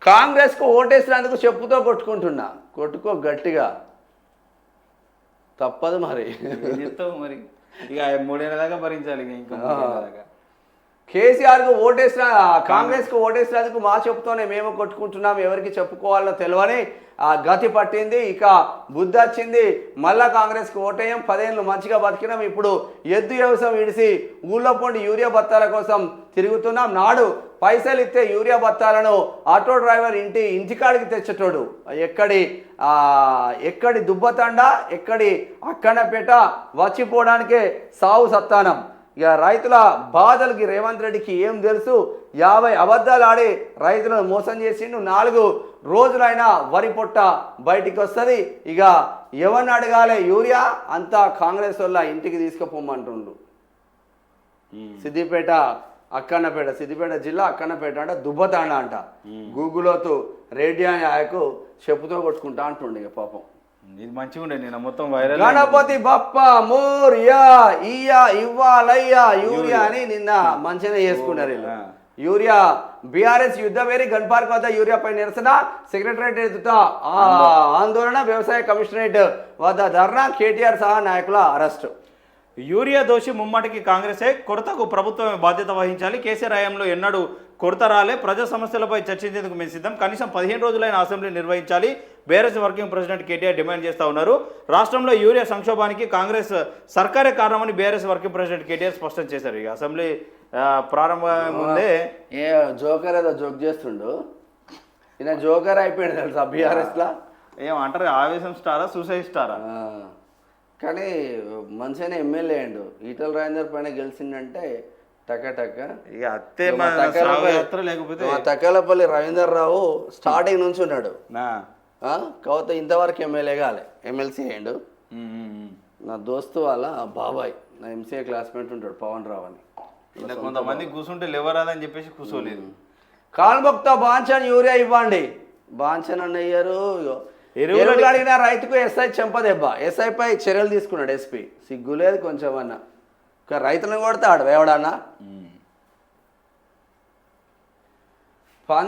కాంగ్రెస్కు ఓటేసినందుకు చెప్పుతో కొట్టుకుంటున్నా, కొట్టుకో గట్టిగా, తప్పదు మరి. చెప్తావు మరి, ఇక 3 ఏళ్ళ దాకా భరించాలి, ఇంకా 3 ఏళ్ళ దాకా. కేసీఆర్కు ఓటేసిన, కాంగ్రెస్కు ఓటేసినందుకు మా చెప్పుతోనే మేము కొట్టుకుంటున్నాం, ఎవరికి చెప్పుకోవాలో తెలియని ఆ గతి పట్టింది. ఇక బుద్ధి వచ్చింది, మళ్ళా కాంగ్రెస్కి ఓటేయం, 10 ఏళ్ళు మంచిగా బతికినాం, ఇప్పుడు ఎద్దు వ్యవసాయం విడిసి ఊళ్ళో పొండి యూరియా బత్తాల కోసం తిరుగుతున్నాం. నాడు పైసలు ఇస్తే యూరియా బత్తాలను ఆటో డ్రైవర్ ఇంటికాడికి తెచ్చేటోడు. ఎక్కడి దుబ్బతండ, ఎక్కడి అక్కనపేట వచ్చిపోవడానికే సావు సత్తానం. ఇక రైతుల బాధలకి రేవంత్ రెడ్డికి ఏం తెలుసు? 50 అబద్ధాలు ఆడి రైతులను మోసం చేసిండు. 4 రోజులైనా వరి పొట్ట బయటికి వస్తుంది. ఇక ఎవరిని అడగాలి యూరియా? అంతా కాంగ్రెస్ వల్ల ఇంటికి తీసుకుపోమంటుండు. సిద్దిపేట అక్కన్నపేట, సిద్దిపేట జిల్లా అక్కన్నపేట అంట, దుబ్బతాండ అంట. గూగుల్తో రేడియో ఆయకు చెప్పుతో కొట్టుకుంటా అంటుండే. ఇక పాపం ఇది మంచిగా ఉండే, నేను మొత్తం వైరల్. గణపతి బప్ప మోరియా, ఇవ్వాలయ్యా యూరియా అని నిన్న మంచిగా చేసుకున్నారు వీళ్ళు. యూరియా బీఆర్ఎస్ యుద్ధవేరి గన్ పార్క్ వద్ద యూరియాపై నిరసన, సెక్రటరియట్ ఎదుట ఆందోళన, వ్యవసాయ కమిషనరేట్ వద్ద ధర్నా, కేటీఆర్ సహా నాయకుల అరెస్టు. యూరియా దోషి ముమ్మాటికి కాంగ్రెసే, కొరతకు ప్రభుత్వమే బాధ్యత వహించాలి. కేసీఆర్ హయాంలో ఎన్నడూ కొరత రాలే, ప్రజా సమస్యలపై చర్చించేందుకు మేము సిద్ధం, కనీసం 15 రోజులైన అసెంబ్లీ నిర్వహించాలి. BRS working president KTR demand చేస్తూ ఉన్నారు. రాష్ట్రంలో యూరియా సంక్షోభానికి కాంగ్రెస్ సర్కారే కారణమని బీఆర్ఎస్ వర్కింగ్ ప్రెసిడెంట్ కేటీఆర్ స్పష్టం చేశారు. ఇక అసెంబ్లీ ప్రారంభం ముందే జోకర్ ఏదో జోక్ చేస్తుండు, ఈయన జోకర్ అయిపోయాడు తెలుసా బీఆర్ఎస్లా. ఏమంటారు, ఆవేశం స్టారా, సూసైడ్ స్టారా? కానీ మంచిగానే ఎమ్మెల్యే అయ్యిండు. ఈటల రాజేందర్ పైన గెలిచిందంటే టక ఇక అత్తే లేకపోతే తక్కలపల్లి రవీందర్ రావు స్టార్టింగ్ నుంచి ఉన్నాడు. కాకపోతే ఇంతవరకు ఎమ్మెల్యే కాలే, ఎమ్మెల్సీ అయ్యిండు. నా దోస్తు వాళ్ళ బాబాయ్, నా ఎంసీఏ క్లాస్మేట్ ఉంటాడు పవన్ రావు అని. కొంతమంది కూర్చుంటే లేవరాదని చెప్పేసి కూర్చోలేదు. కాల్మొక్త బాంఛన్ యూరియా ఇవ్వండి, బాంఛన్ అన్న అయ్యారు. ఎరువులు అడిగిన రైతుకు ఎస్ఐ చెంపదెబ్బ, ఎస్ఐపై చర్యలు తీసుకున్నాడు ఎస్పీ. సిగ్గులేదు కొంచెం అన్న, రైతులను కొడతాడు ఎవడన్నా.